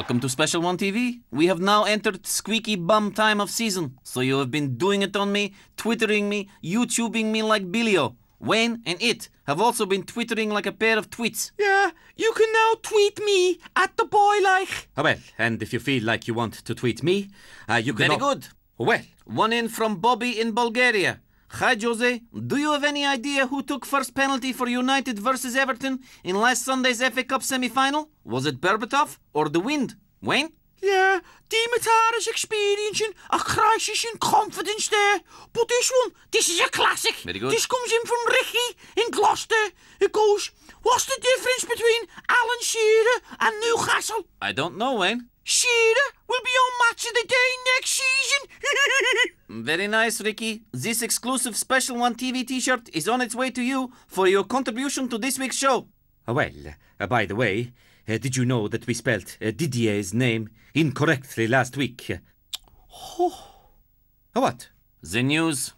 Welcome to Special One TV. We have now entered squeaky bum time of season, so you have been doing it on me, twittering me, YouTubing me like Billio. Wayne and It have also been twittering like a pair of twits. Yeah, you can now tweet me at the boy like. Oh, well, and if you feel like you want to tweet me, you can... Very good. Well, One in from Bobby in Bulgaria. Hi, Jose. Do you have any idea who took first penalty for United versus Everton in last Sunday's FA Cup semi-final? Was it Berbatov or the wind? Wayne? Yeah, Dimitar is experiencing a crisis in confidence there. But this is a classic. Very good. This comes in from Ricky in Gloucester. It goes, what's the difference between Alan Shearer and Newcastle? I don't know, Wayne. Shearer will be on Match of the Day next season. Very nice, Ricky. This exclusive Special One TV t-shirt is on its way to you for your contribution to this week's show. well, by the way, did you know that we spelt Didier's name incorrectly last week? What? The news.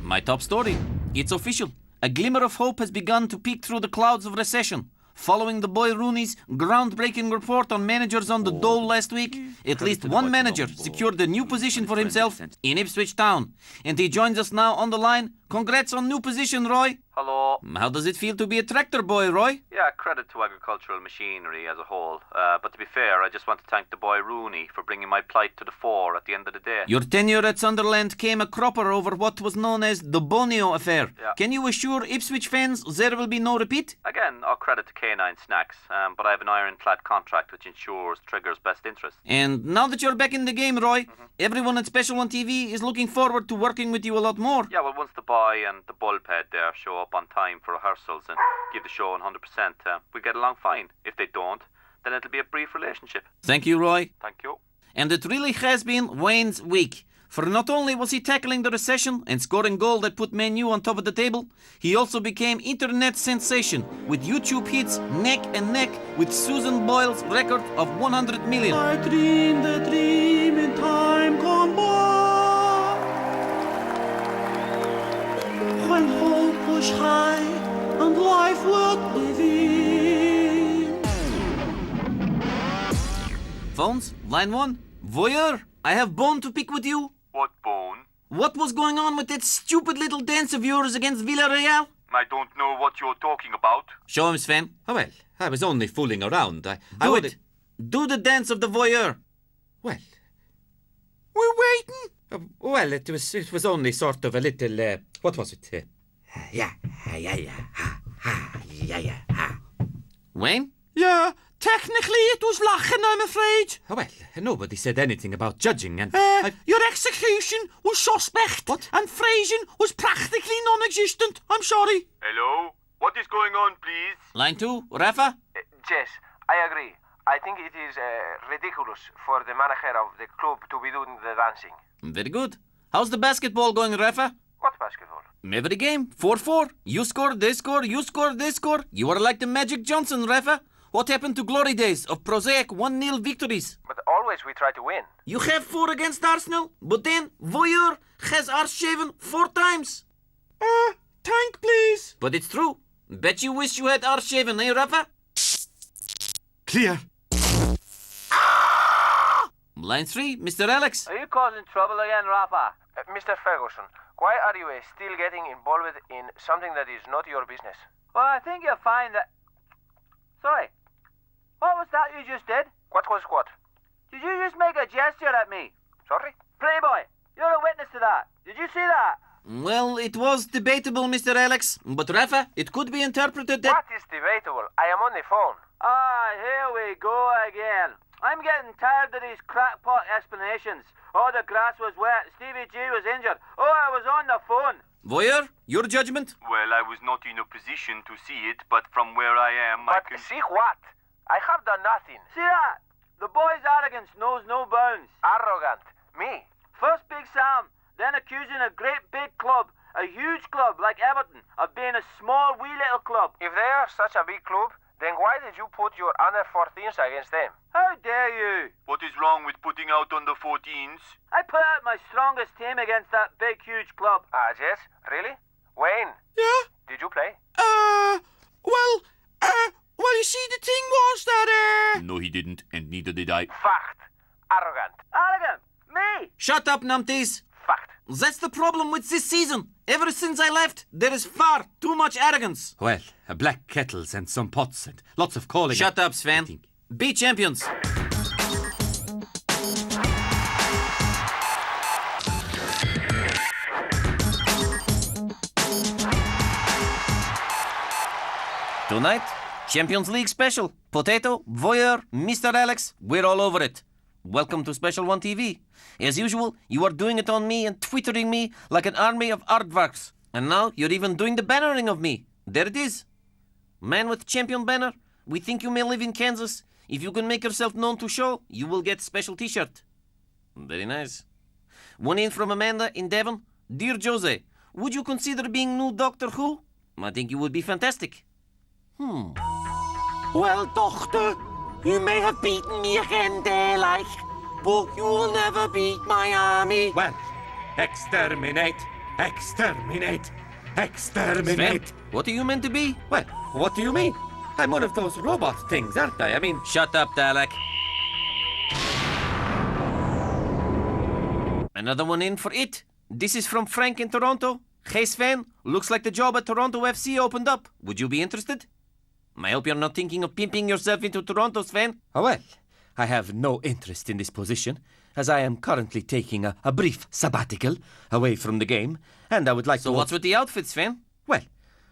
My top story. It's official. A glimmer of hope has begun to peek through the clouds of recession. Following the boy Rooney's groundbreaking report on managers on the dole last week, at least one manager secured a new position for himself in Ipswich Town. And he joins us now on the line. Congrats on new position, Roy. Hello. How does it feel to be a tractor boy, Roy? Yeah, credit to agricultural machinery as a whole. But to be fair, I just want to thank the boy Rooney for bringing my plight to the fore at the end of the day. Your tenure at Sunderland came a cropper over what was known as the Bonio affair. Yeah. Can you assure Ipswich fans there will be no repeat? Again, all credit to K9 Snacks, but I have an ironclad contract which ensures Trigger's best interest. And now that you're back in the game, Roy, everyone at Special One TV is looking forward to working with you a lot more. Yeah, well, once the boy and the bullped there show up on time for rehearsals and give the show 100%, we get along fine. If they don't, then it'll be a brief relationship. Thank you, Roy. Thank you. And it really has been Wayne's week. For not only was he tackling the recession and scoring goal that put Man U on top of the table, he also became internet sensation with YouTube hits neck and neck with Susan Boyle's record of 100 million. I dreamed a dream in time gone by, when hope was high and life worth living. Phones, line 1. Voyeur, I have bone to pick with you. What bone? What was going on with that stupid little dance of yours against Villarreal? I don't know what you're talking about. Show him, Sven. Oh, well, I was only fooling around. I Do would... it. Do the dance of the voyeur. Well, We're waiting. well, it was only sort of a little... what was it? Wayne? Yeah, technically it was lachen, I'm afraid. Oh, well, nobody said anything about judging, and... Your execution was suspect. What? And phrasing was practically non-existent. I'm sorry. Hello? What is going on, please? Line 2, Rafa? Yes, I agree. I think it is ridiculous for the manager of the club to be doing the dancing. Very good. How's the basketball going, Rafa? What basketball? Every game, 4-4. You score, they score, you score, they score. You are like the Magic Johnson, Rafa. What happened to glory days of prosaic 1-0 victories? But always we try to win. You have 4 against Arsenal, but then Voyeur has arse-shaven 4 times. Tank, please. But it's true. Bet you wish you had arse-shaven, eh, Rafa? Clear. Line 3, Mr. Alex. Are you causing trouble again, Rafa? Mr. Ferguson, why are you still getting involved in something that is not your business? Well, I think you'll find that... Sorry. What was that you just did? What was what? Did you just make a gesture at me? Sorry? Pretty boy, you're a witness to that. Did you see that? Well, it was debatable, Mr. Alex. But Rafa, it could be interpreted that... What is debatable? I am on the phone. Ah, here we go again. I'm getting tired of these crackpot explanations. Oh, the grass was wet, Stevie G was injured. Oh, I was on the phone. Voyeur, your judgment? Well, I was not in a position to see it, but from where I am, But see what? I have done nothing. See that? The boy's arrogance knows no bounds. Arrogant. Me. First Big Sam, then accusing a great big club, a huge club like Everton, of being a small wee little club. If they are such a big club, then why did you put your under 14s against them? How dare you? What is wrong with putting out on the 14s? I put out my strongest team against that big, huge club. Ah, yes? Really? Wayne, Yeah? did you play? Well, Well, you see, the thing was that, No, he didn't, and neither did I. Fact. Arrogant. Arrogant. Me. Shut up, numpties. Fact. That's the problem with this season. Ever since I left, there is far too much arrogance. Well, black kettles and some pots and lots of calling. Shut up, I Sven. think. Be champions. Tonight, Champions League special. Potato, Voyeur, Mr. Alex, we're all over it. Welcome to Special One TV. As usual, you are doing it on me and twittering me like an army of aardvarks. And now you're even doing the bannering of me. There it is. Man with champion banner, we think you may live in Kansas. If you can make yourself known to show, you will get special t-shirt. Very nice. One in from Amanda in Devon. Dear Jose, would you consider being new Doctor Who? I think you would be fantastic. well, Doctor, you may have beaten me again there, like, but you will never beat my army. Well, exterminate, exterminate, exterminate. Sven, what are you meant to be? Well, what do you mean? I'm one of those robot things, aren't I? I mean, Shut up, Dalek. Another one in for it. This is from Frank in Toronto. Hey Sven, looks like the job at Toronto FC opened up. Would you be interested? I hope you're not thinking of pimping yourself into Toronto, Sven. oh well, I have no interest in this position, as I am currently taking a brief sabbatical away from the game, and I would like So to... what's with the outfit, Sven? Well,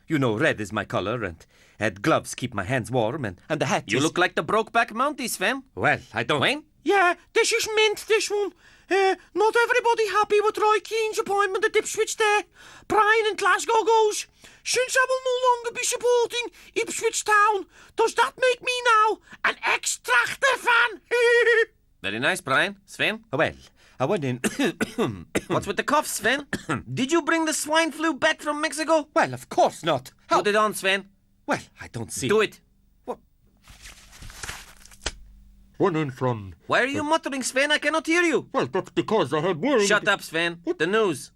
you know red is my color, and gloves keep my hands warm, and the hat You is... look like the Brokeback Mountie, Sven. Well, I don't... Wayne? Yeah, this is mint, this one. Not everybody happy with Roy Keane's appointment at Ipswich there. Brian in Glasgow goes, since I will no longer be supporting Ipswich Town, does that make me now an ex-Tractor fan? Very nice, Brian. Sven? Well, I went in... What's with the cough, Sven? Did you bring the swine flu back from Mexico? Well, of course not. How? Put it on, Sven. Well, I don't see... Do it. One in from... Why are you muttering, Sven? I cannot hear you. Well, that's because I had worried... Shut up, Sven. The news.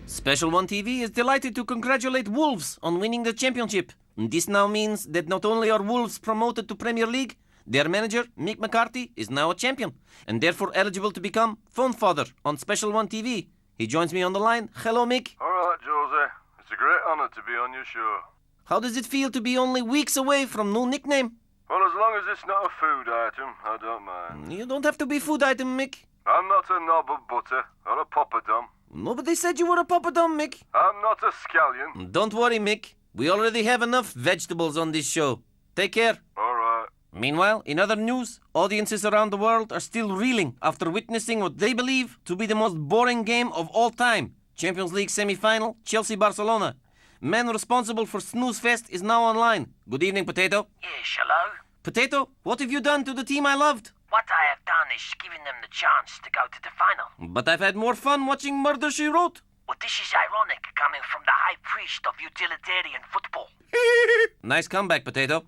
Special One TV is delighted to congratulate Wolves on winning the championship. This now means that not only are Wolves promoted to Premier League, their manager, Mick McCarthy, is now a champion and therefore eligible to become phone father on Special One TV. He joins me on the line. Hello, Mick. All right, Jose. It's a great honour to be on your show. How does it feel to be only weeks away from new nickname? Well, as long as it's not a food item, I don't mind. You don't have to be food item, Mick. I'm not a knob of butter or a poppadom. Nobody said you were a poppadom, Mick. I'm not a scallion. Don't worry, Mick. We already have enough vegetables on this show. Take care. All right. Meanwhile, in other news, audiences around the world are still reeling after witnessing what they believe to be the most boring game of all time. Champions League semi-final, Chelsea-Barcelona. Man responsible for Snooze Fest is now online. Good evening, Potato. Yes, hello? Potato, what have you done to the team I loved? What I have done is given them the chance to go to the final. But I've had more fun watching Murder, She Wrote. Well, this is ironic, coming from the high priest of utilitarian football. Nice comeback, Potato.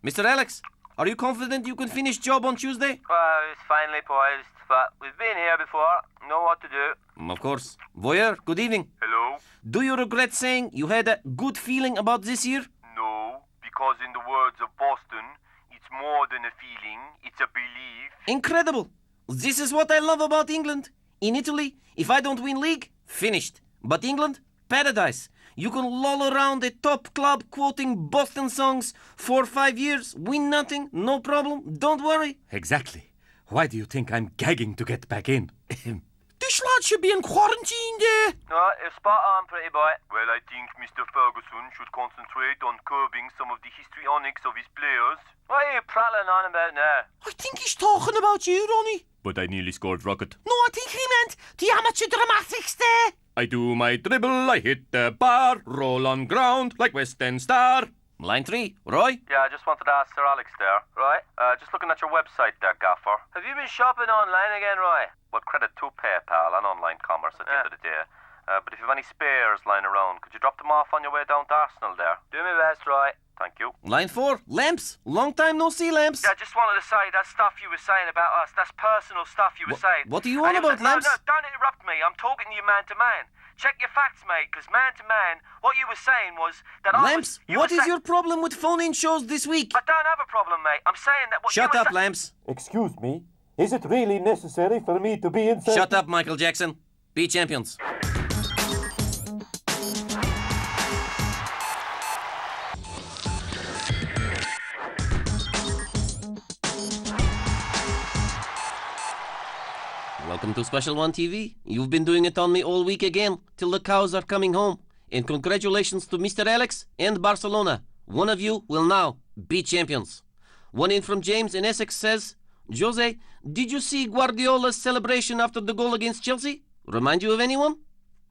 Mr. Alex, are you confident you can finish job on Tuesday? Well, it's finally poised, but we've been here before, know what to do. Of course. Voyeur, good evening. Hello? Do you regret saying you had a good feeling about this year? No, because in the words of Boston, it's more than a feeling, it's a belief. Incredible. This is what I love about England. In Italy, if I don't win league, finished. But England, paradise. You can loll around a top club quoting Boston songs for 5 years, win nothing, no problem, don't worry. Exactly. Why do you think I'm gagging to get back in? This lad should be in quarantine there. No, you're spot on, pretty boy. Well, I think Mr. Ferguson should concentrate on curbing some of the histrionics of his players. What are you prattling on about now? I think he's talking about you, Ronnie. But I nearly scored rocket. No, I think he meant the amateur dramatics there. I do my dribble, I hit the bar, roll on ground like West End Star. Line 3, Roy? Yeah, I just wanted to ask Sir Alex there. Right? Just looking at your website there, Gaffer. Have you been shopping online again, Roy? Well, credit to PayPal and online commerce at the end of the day. But if you have any spares lying around, could you drop them off on your way down to Arsenal there? Do me best, Roy. Thank you. Line 4, Lamps. Long time no see, Lamps. Yeah, I just wanted to say that stuff you were saying about us, that's personal stuff you were saying. What are you on about, No, Lamps? no, don't interrupt me. I'm talking to you man to man. check your facts, mate, because man to man, what you were saying was that Lamps, what is your problem with phone-in shows this week? I don't have a problem, mate. I'm saying that what Shut you were up, Lamps. Excuse me, is it really necessary for me to be in... Shut up, Michael Jackson. Be champions. Welcome to Special One TV. You've been doing it on me all week again, till the cows are coming home. And congratulations to Mr. Alex and Barcelona. One of you will now be champions. One in from James in Essex says, Jose, did you see Guardiola's celebration after the goal against Chelsea? Remind you of anyone?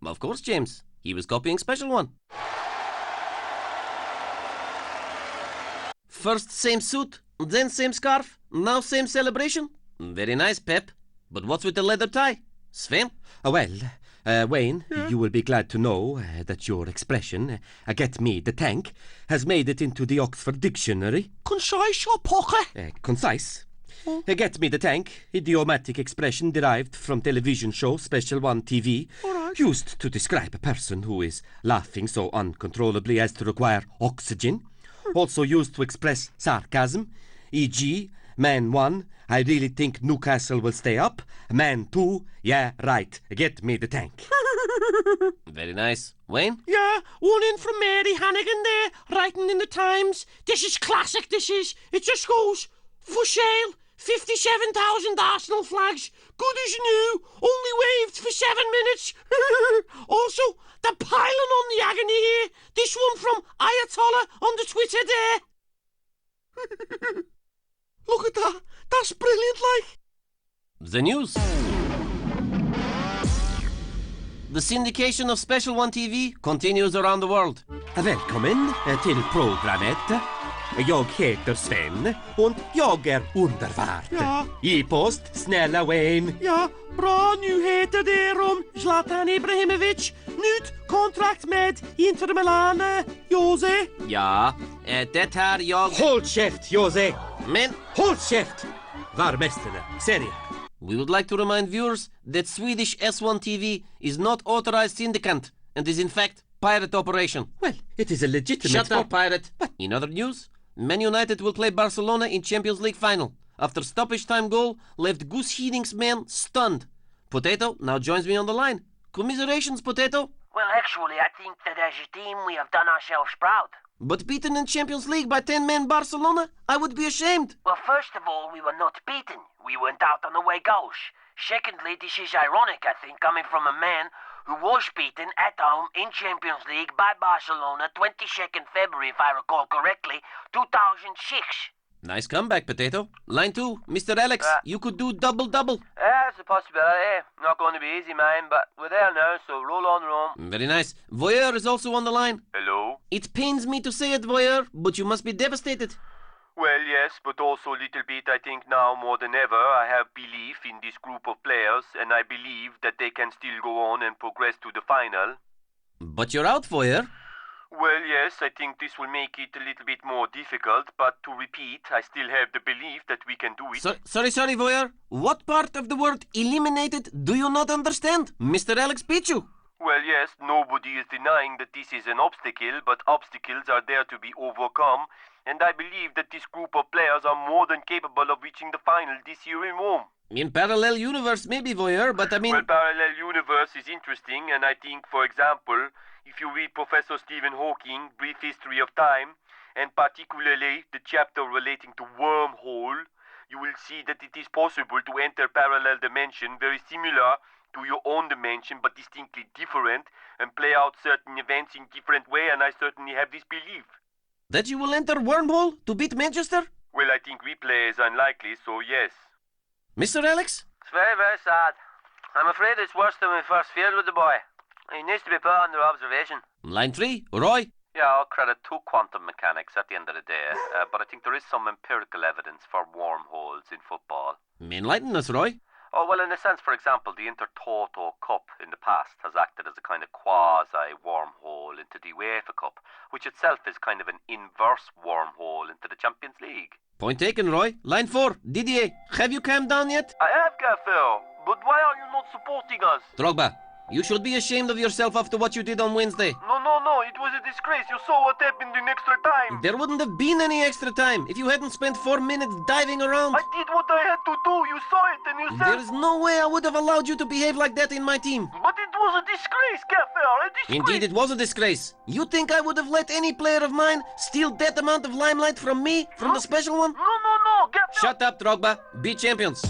Of course, James. He was copying Special One. First same suit, then same scarf, now same celebration. Very nice, Pep. But what's with the leather tie? Sven? Wayne, you will be glad to know that your expression, get me the tank, has made it into the Oxford Dictionary. Concise or poker? Concise. Get me the tank, idiomatic expression derived from television show Special One TV, used to describe a person who is laughing so uncontrollably as to require oxygen. Also used to express sarcasm, e.g., Man 1, I really think Newcastle will stay up. Man 2, yeah, right, get me the tank. Very nice. Wayne? Yeah, one in from Mary Hannigan there, writing in the Times. This is classic, this is. It just goes, for sale, 57,000 Arsenal flags. Good as new, only waved for 7 minutes. Also, the piling on the agony here. This one from Ayatollah on the Twitter there. Look at that. That's brilliant, like. The news. The syndication of Special One TV continues around the world. Välkommen till programmet. Jag heter Sven och jag är underbart. Ja. E-post, snälla Wayne. Ja, bra nyheter där om Zlatan Ibrahimovic. Nytt kontrakt med Inter Milan. Jose. Ja, det här jag... Håll käft, Jose! Men... Håll käft! Varmästarna, serie. We would like to remind viewers that Swedish S1 TV is not authorized syndicant and is in fact pirate operation. Well, it is a legitimate... Shut up, pirate! In other news, Man United will play Barcelona in Champions League final. After stoppage time goal left Gus Hiddinck's man stunned. Potato now joins me on the line. Commiserations, Potato. Well, actually, I think that as a team we have done ourselves proud. But beaten in Champions League by 10-man Barcelona? I would be ashamed. Well, first of all, we were not beaten. We went out on away goals. Secondly, this is ironic, I think, coming from a man who was beaten at home in Champions League by Barcelona 22nd February, if I recall correctly, 2006. Nice comeback, Potato. Line 2, Mr. Alex, you could do double-double. That's a possibility. Not going to be easy, man, but we're there now, so roll on, Rome. Very nice. Voyeur is also on the line. Hello? It pains me to say it, Voyeur, but you must be devastated. Well, yes, but also a little bit, I think now more than ever, I have belief in this group of players, and I believe that they can still go on and progress to the final. But you're out, Voyeur. Well, yes, I think this will make it a little bit more difficult, but to repeat, I still have the belief that we can do it. Sorry, Voyeur. What part of the word eliminated do you not understand? Mr. Alex beat you. Well, yes, nobody is denying that this is an obstacle, but obstacles are there to be overcome, and I believe that this group of players are more than capable of reaching the final this year in Rome. In parallel universe, maybe, Voyeur, but I mean... Well, parallel universe is interesting, and I think, for example, if you read Professor Stephen Hawking, Brief History of Time, and particularly the chapter relating to wormhole, you will see that it is possible to enter parallel dimension very similar to your own dimension, but distinctly different, and play out certain events in different way, and I certainly have this belief. That you will enter wormhole to beat Manchester? Well, I think replay is unlikely, so yes. Mr. Alex? It's very, very sad. I'm afraid it's worse than we first feared with the boy. He needs to be put under observation. Line 3, Roy? Yeah, I'll credit to quantum mechanics at the end of the day, but I think there is some empirical evidence for wormholes in football. Enlighten us, Roy. Oh, well, in a sense, for example, the Intertoto Cup in the past has acted as a kind of quasi-wormhole into the UEFA Cup, which itself is kind of an inverse wormhole into the Champions League. Point taken, Roy. Line 4, Didier, have you calmed down yet? I have, Phil, but why are you not supporting us? Drogba, You should be ashamed of yourself after what you did on Wednesday. No, it was a disgrace. You saw what happened in extra time. There wouldn't have been any extra time if you hadn't spent 4 minutes diving around. I did what I had to do. You saw it and you said... There is no way I would have allowed you to behave like that in my team. But it was a disgrace, Gaffer, a disgrace. Indeed, it was a disgrace. You think I would have let any player of mine steal that amount of limelight from me, from the special one? No, Gaffer. Shut up, Drogba. Be champions.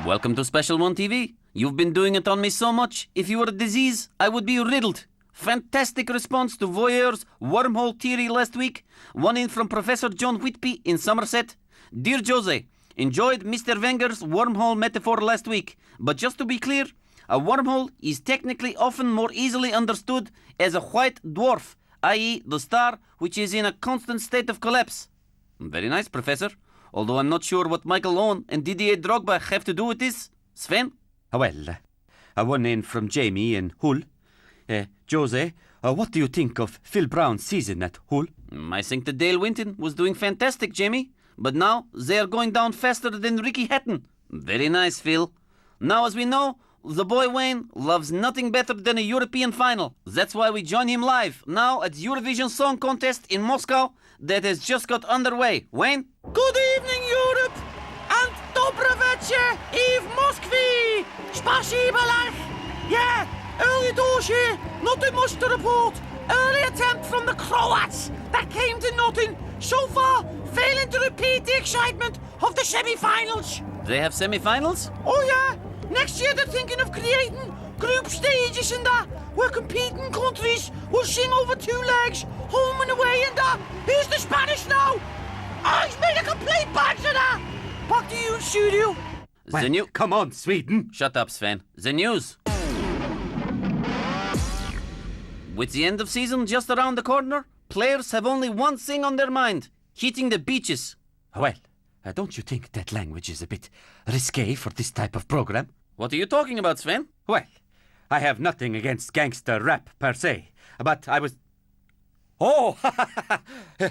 Welcome to Special One TV. You've been doing it on me so much. If you were a disease, I would be riddled. Fantastic response to Voyeur's wormhole theory last week. One in from Professor John Whitby in Somerset. Dear Jose, enjoyed Mr. Wenger's wormhole metaphor last week. But just to be clear, a wormhole is technically often more easily understood as a white dwarf, i.e. the star which is in a constant state of collapse. Very nice, Professor. Although I'm not sure what Michael Owen and Didier Drogba have to do with this. Sven? Well, one in from Jamie in Hull. Jose, what do you think of Phil Brown's season at Hull? I think that Dale Winton was doing fantastic, Jamie. But now they are going down faster than Ricky Hatton. Very nice, Phil. Now, as we know, the boy Wayne loves nothing better than a European final. That's why we join him live now at Eurovision Song Contest in Moscow that has just got underway. Wayne? Good evening, Europe, and Dobro večer i v Moskvi. Spasibo lach. Yeah, early doors here, nothing much to report. Early attempt from the Croats that came to nothing. So far, failing to repeat the excitement of the semi-finals. They have semi-finals? Oh yeah, next year they're thinking of creating group stages and that, where competing countries will sing over 2 legs, home and away and that. Here's the Spanish now. Oh, he's made a complete batch of that. Back to you, studio. Well, come on, Sweden. Shut up, Sven. The news. With the end of season just around the corner, players have only one thing on their mind: hitting the beaches. Well, don't you think that language is a bit risque for this type of program? What are you talking about, Sven? Well, I have nothing against gangster rap per se, but I was... Oh,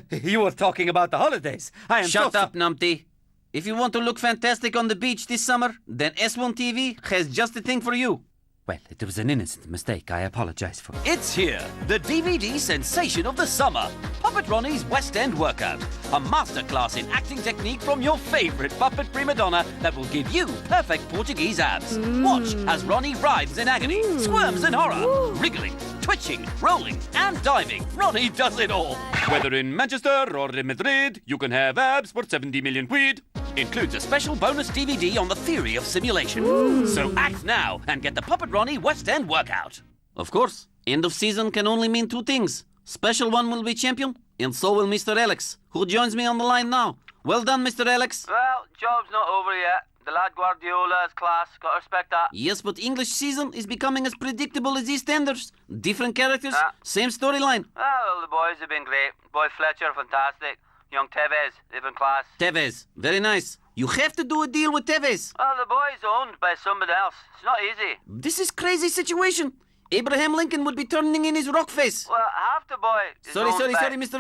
you were talking about the holidays. I am Shut up, numpty. If you want to look fantastic on the beach this summer, then S1 TV has just the thing for you. Well, it was an innocent mistake. I apologize for it. It's here, the DVD sensation of the summer. Puppet Ronnie's West End Workout. A masterclass in acting technique from your favourite puppet prima donna that will give you perfect Portuguese abs. Watch as Ronnie writhes in agony, squirms in horror, wriggling, twitching, rolling and diving. Ronnie does it all. Whether in Manchester or in Madrid, you can have abs for 70 million quid. Includes a special bonus DVD on the theory of simulation. So act now and get the Puppet Ronnie West End Workout. Of course, end of season can only mean 2 things. Special One will be champion, and so will Mr. Alex, who joins me on the line now. Well done, Mr. Alex. Well, job's not over yet. The lad Guardiola is class, gotta respect that. Yes, but English season is becoming as predictable as EastEnders. Different characters, same storyline. Well, the boys have been great. Boy Fletcher, fantastic. Young Tevez, even class. Tevez, very nice. You have to do a deal with Tevez. Well, the boy's owned by somebody else. It's not easy. This is crazy situation. Abraham Lincoln would be turning in his rock face. Well, half the boy is Sorry, owned by... Mr.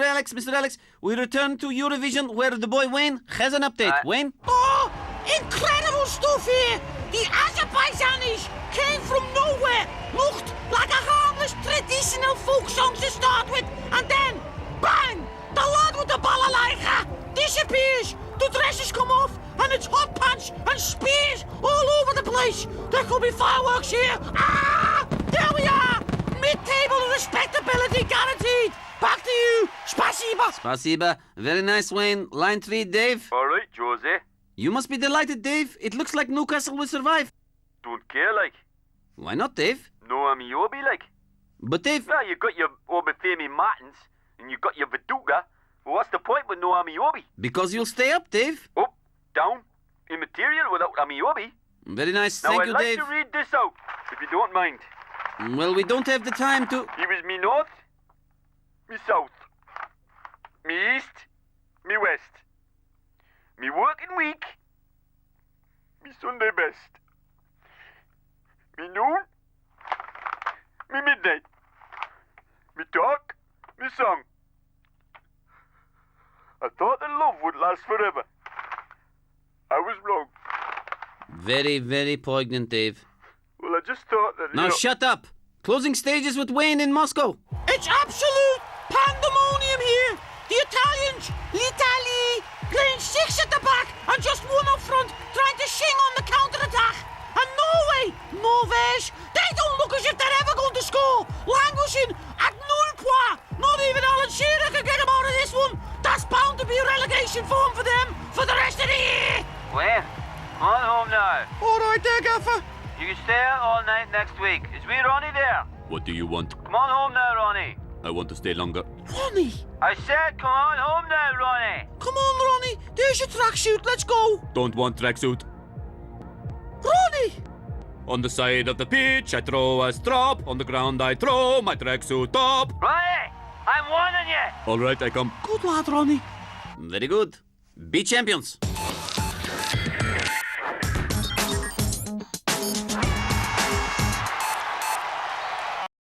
Alex. We return to Eurovision where the boy Wayne has an update. Wayne? Oh, incredible stuff here. The Azerbaijanis came from nowhere. Looked like a harmless traditional folk song to start with. And then, bang! The lad with the balalaika disappears. The dresses come off and it's hot pants and spears all over the place. There could be fireworks here. Ah! There we are. Mid-table respectability guaranteed. Back to you. Spasiba. Very nice, Wayne. Line 3, Dave. All right, Jose. You must be delighted, Dave. It looks like Newcastle will survive. Don't care, like. Why not, Dave? No Amiobi, like. But Dave... Well, you got your Obafemi Martins, and you got your Viduka. Well, what's the point with no Amiobi? Because you'll stay up, Dave. Up, down, immaterial without Amiobi. Very nice. Now, Thank I'd you, like Dave. to read this out, if you don't mind. Well, we don't have the time to... He was me north, me south, me east, me west, me working week, me Sunday best, me noon, me midnight. Me talk, me song. I thought that love would last forever. I was wrong. Very, very poignant, Dave. Well, I just thought that... Now shut up! Closing stages with Wayne in Moscow. It's absolute pandemonium here. The Italians, l'Italie, playing 6 at the back and just 1 up front, trying to shing on the counter-attack. And Norway, Norvège, they don't look as if they're ever going to score. Languishing at 0 points. Not even Alan Shearer can get them out of this one. That's bound to be a relegation form for them for the rest of the year. Wayne, come on home now. All right there, Gaffer. You can stay out all night next week. Is we Ronnie there? What do you want? Come on home now, Ronnie. I want to stay longer. Ronnie. I said come on home now, Ronnie. Come on, Ronnie. There's your tracksuit. Let's go. Don't want tracksuit. Ronnie. On the side of the pitch, I throw a strop. On the ground, I throw my tracksuit up. Ronnie, I'm warning you. All right, I come. Good lad, Ronnie. Very good. Be champions.